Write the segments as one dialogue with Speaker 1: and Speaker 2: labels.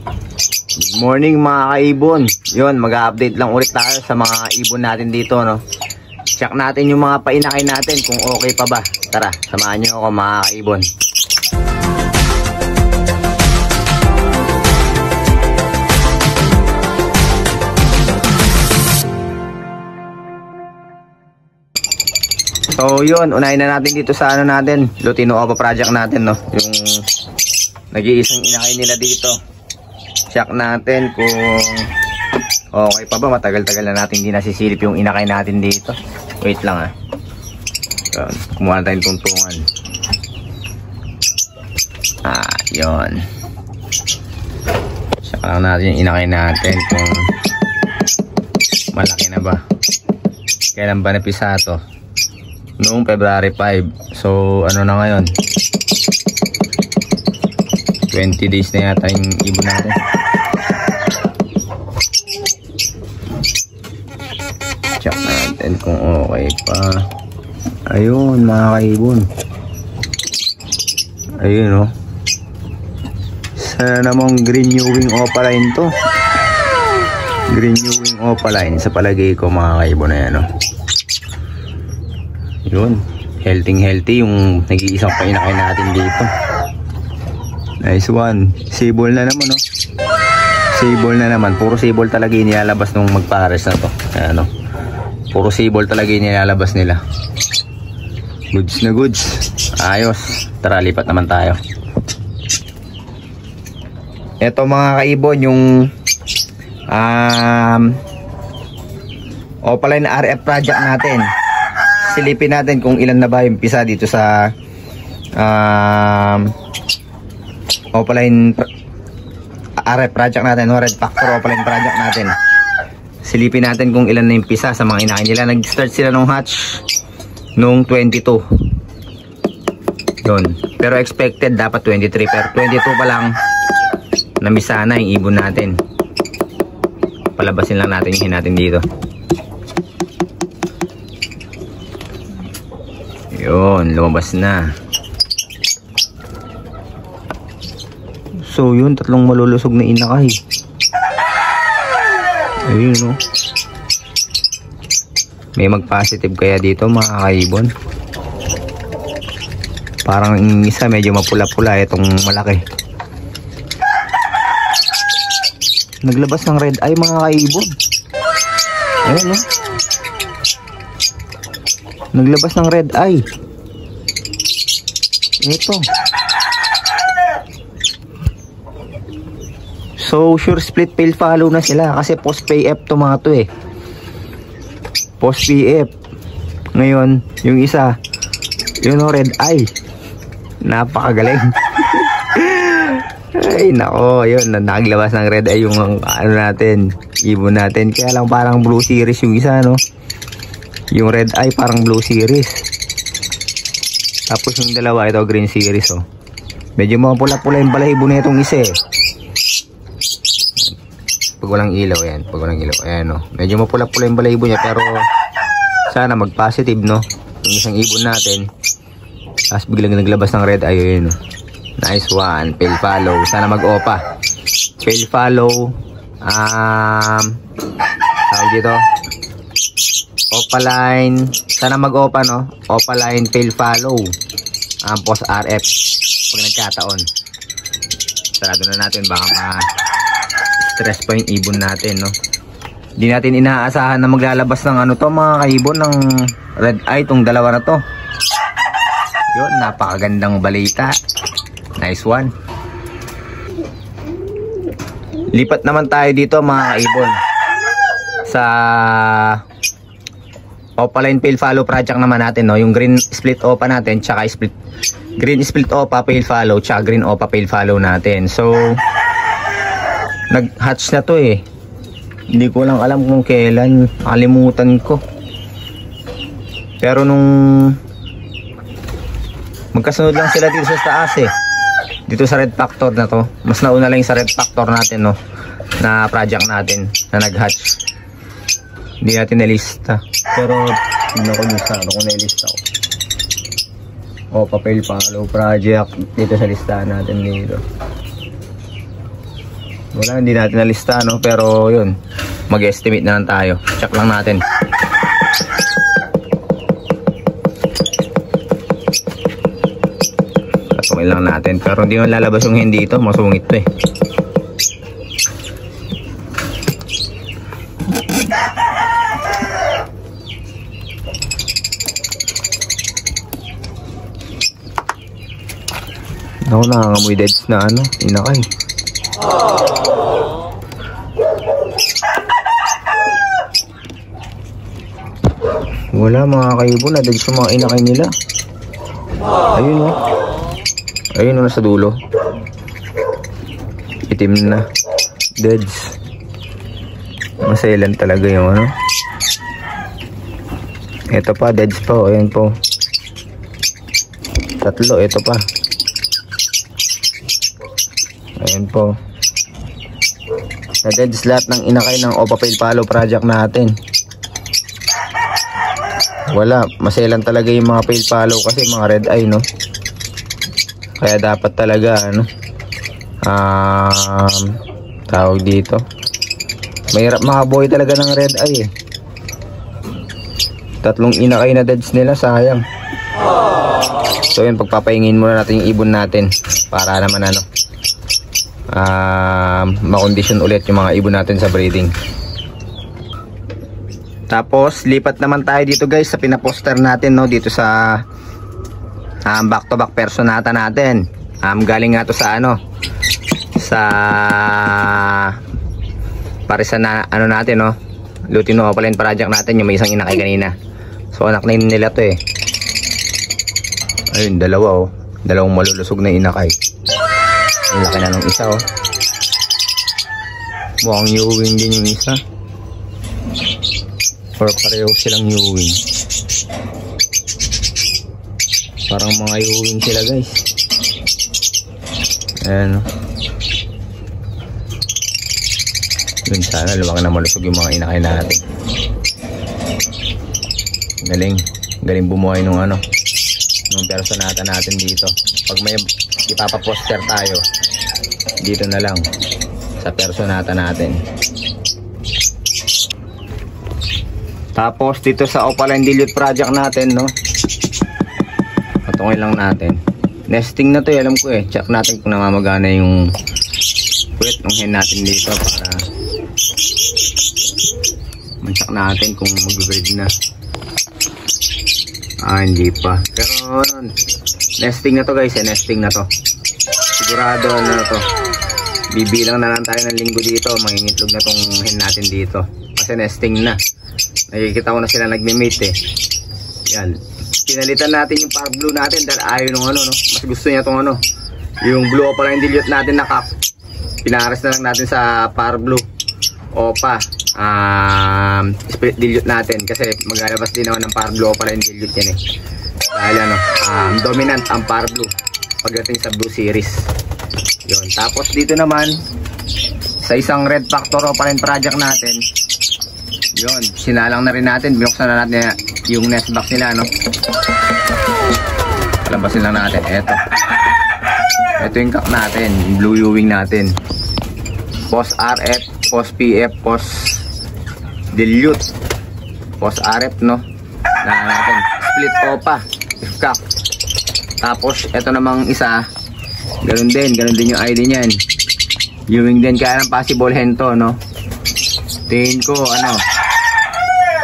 Speaker 1: Good morning mga kaibon. Yun, mag-update lang ulit tayo sa mga ibon natin dito, no. Check natin yung mga painakay natin kung okay pa ba. Tara, samahan nyo ako mga kaibon. So yun, unahin na natin dito sa ano natin, Lutino Opa project natin, no. Yung nag-iisang inakay nila dito. Check natin kung okay pa ba. Matagal-tagal na natin hindi nasisilip yung inakay natin dito. Wait lang Yun, kumuha na tayong tungtungan. Yun. Check lang natin yung inakay natin kung malaki na ba. Kailan ba napisa to? Noong February 5. So ano na ngayon, 20 days na yata yung ibon natin. Check natin kung okay pa. Ayun mga kaibon. Ayun sana namang green new wing opaline to. Green new wing opaline sa palagay ko mga kaibon na yan Yun, healthy yung nag-iisang painakay natin dito. Nice one. Sable na naman Sable na naman. Puro sable talaga yung nilalabas nung magpares na to. Ayan Puro sable talaga yung nilalabas nila. Goods na goods. Ayos. Tara, lipat naman tayo. Ito mga kaibon, yung Opaline RF project natin. Silipin natin kung ilan na ba yung pisa dito sa Opaline RF project natin, Red Factor Opaline project natin. Silipin natin kung ilan na yung pisa sa mga inakay nila. Nag-start sila nung hatch nung 22. Yun. Pero expected dapat 23. Pero 22 pa lang namisa na yung ibon natin. Palabasin lang natin yung natin dito. Yun, lumabas na. So yun, tatlong malulusog na inakay. Ayun May mag-positive kaya dito mga kaibon. Parang isa medyo mapula-pula itong malaki. Naglabas ng red eye mga kaibon. Ayun Naglabas ng red eye. Ito. So sure split pale follow na sila kasi post PF to mga to Post PF. Ngayon yung isa, yun red eye. Napakagaling. Ay nako, yun naglabas ng red eye yung ano natin, ibon natin. Kaya lang parang blue series yung isa Yung red eye parang blue series. Tapos yung dalawa ito green series Medyo mga pula-pula yung balahibo na itong isa Pag walang ilaw yan, ayan medyo mapula-pula yung balahibo niya, pero sana mag-positive yung isang ibon natin. Tapos biglang naglabas ng red eye Nice one, pale follow. Sana mag-opa. Pale follow. Tawag dito Opaline. Sana mag-opa Opaline pale follow. Post RF pag nagkataon. Sarado na natin, baka ma-stress pa yung ibon natin Hindi natin inaasahan na maglalabas ng mga kaibon ng red eye tong dalawa na to. Yun, napakagandang balita. Nice one. Lipat naman tayo dito mga kaibon sa Opaline pale follow project naman natin yung green split opa natin, tsaka green split opa pale follow, tsaka green opa pale follow natin. So nag-hatch na to Hindi ko lang alam kung kailan, kalimutan ko. Pero nung magkasunod lang sila dito sa taas dito sa red factor na to, mas nauna lang yung sa red factor natin na project natin na nag-hatch. Hindi natin nalista, pero tignan ko dun sa kung nalista ko. Pale follow project dito sa listahan natin dito. Wala, hindi natin nalista, no? Pero yun, mag-estimate na lang tayo. Check lang natin. Katungin lang natin. Pero hindi man lalabas yung hindi ito. Masungit to eh. Ako nangangamoy deads na ano, inakay. Wala mga kaibo na deads yung mga inakay nila. Ayun o. Ayun o, nasa dulo. Itim na. Deads. Maselan talaga yung ano. Ito pa, deads pa o. Ayan po. Tatlo, ito pa. Ayan po. Na-deads lahat ng inakay ng Opa Pale Palo project natin. Wala. Maselan talaga yung mga pale palo kasi mga red eye, no? Kaya dapat talaga, ano? Tawag dito. Mahirap makabuhay talaga ng red eye, eh. Tatlong inakay na deads nila, sayang. So yun, pagpapahingin muna natin yung ibon natin para naman ano, makondisyon ulit yung mga ibon natin sa breeding. Tapos lipat naman tayo dito guys sa pinaposter natin, no, dito sa back to back personata natin. Galing nga to sa ano, sa parisan na ano natin, no, Lutino Opaline project natin, yung may isang inakay kanina. So anak na nila to eh. Ayun, dalawa oh. Dalawang malulusog na inakay. Ang laki na ng isa oh. Mukhang Ewing din yung isa. Or pareho silang Ewing. Parang mga Ewing sila guys. Ayan oh. Dun sana lumaki na malusog yung mga inakay natin. Galing bumuhay nung ano, nung personata natin dito. Pag may ipapaposter tayo, dito na lang sa personata natin. Tapos dito sa Opaline Dilute project natin, no, patungin lang natin. Nesting na to eh, alam ko eh. Check natin kung namamagana yung puwet ng hen natin dito para ma-check natin kung mag-breed na. Hindi pa. Pero nesting na to guys, nesting na to. Sigurado na to. Bibilang na lang tayo ng linggo dito, mangingitlog na tong hen natin dito. Kasi nesting na. Nakikita ko na sila nagme-mate eh. Yan. Pinalitan natin yung par blue natin dahil ayaw nung ano, no. Mas gusto niya tong ano, yung blue Opaline Dilute natin na cup. Pinares na lang natin sa par blue Opa split dilute natin kasi maglalabas din naman ng par blue Opaline Dilute yan eh. Dahil ano, dominant ang par blue pagdating sa blue series. Yun. Tapos dito naman sa isang red factor Opaline project natin, yun, sinalang na rin natin, binuksan na natin yung nest box nila, no. Labasin lang natin. Ito yung cock natin, yung blue Ewing natin. Post RF, post PF, post Dilute, post RF, no, na natin split Opa cock. Tapos ito namang isa, ganun din yung ID niyan, Ewing din, kaya ng possible hen to, no. Tingin ko ano,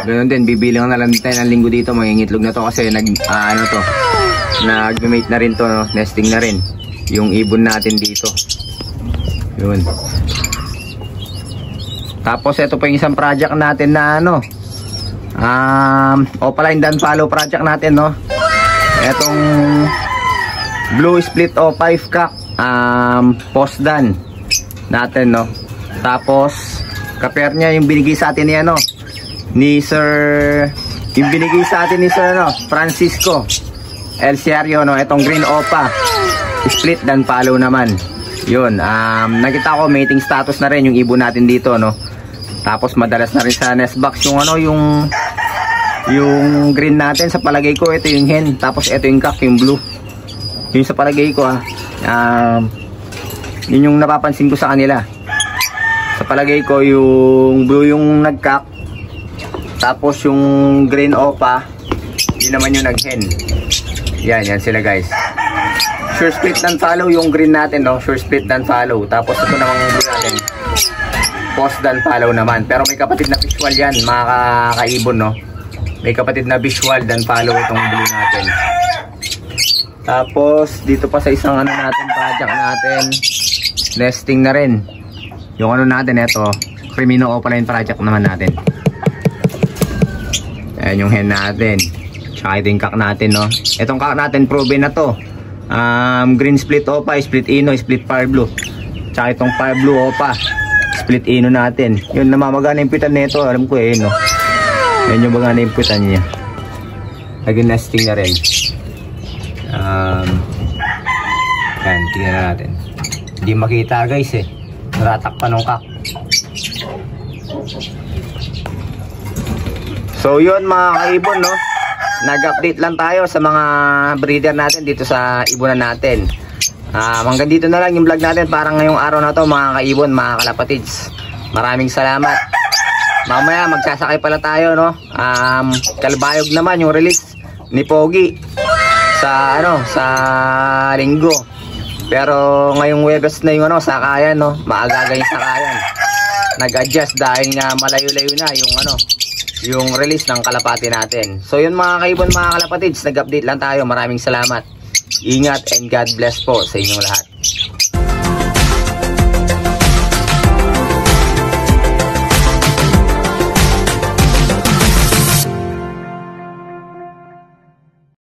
Speaker 1: ganun din, bibilang na lang tayo ng linggo dito, mangingitlog na to kasi nag-mate na rin to, no? Nesting na rin yung ibon natin dito. Yun. Tapos ito pa yung isang project natin na ano, Opaline Dan Follow project natin, no. Etong blue split O5 cock, post dan natin, no. Tapos kaper niya yung binigay sa atin ni ano, ni Sir, yung binigay sa atin ni Sir ano, Francisco El Ciario, no. Etong green Opa split Dan Follow naman. Yun, nakita ko mating status na rin yung ibon natin dito, no. Tapos madalas na rin sa nest box yung ano, yung green natin. Sa palagay ko ito yung hen, tapos ito yung cock, yung blue. Yung sa palagay ko yun yung napapansin ko sa kanila. Sa palagay ko yung blue yung nagkak, tapos yung green opa, yun naman yung nag-hen. Yan sila guys. Sure split and follow yung green natin, no? Sure split and follow. Tapos ito namang blue natin, post dan follow naman. Pero may kapatid na visual yan, mga kaibon, no? May kapatid na visual dan follow itong blue natin. Tapos dito pa sa isang ano natin, project natin, nesting na rin. Yung ano natin, ito, Crimino Opaline project naman natin. Ayan yung hen natin. Tsaka ito yung kak natin, no? Itong kak natin, proven na to. Green split opa, split ino, split fire blue. Tsaka itong fire blue opa, split ino natin. Yun, namamagana yung pitan nito, alam ko no? Yan yung magana yung pitan niya. Naging nesting na rin. Yan, tingnan na natin. Hindi makita guys naratak pa nung kak. So yun mga kaibon, no? Nag-update lang tayo sa mga breeder natin dito sa ibunan natin. Hanggang dito na lang yung vlog natin para ngayong araw na to mga kaibon, mga kalapatids. Maraming salamat. Mamaya magsasakay pala tayo, no? Kalbayog naman yung release ni Pogi sa sa linggo. Pero ngayong Webes na yung sakayan, no? Maagaga yung sakayan. Nag-adjust dahil nga malayo-layo na yung release ng kalapati natin. So yun mga kaibon, mga kalapatids, nag-update lang tayo. Maraming salamat. Ingat and God bless po sa inyong lahat.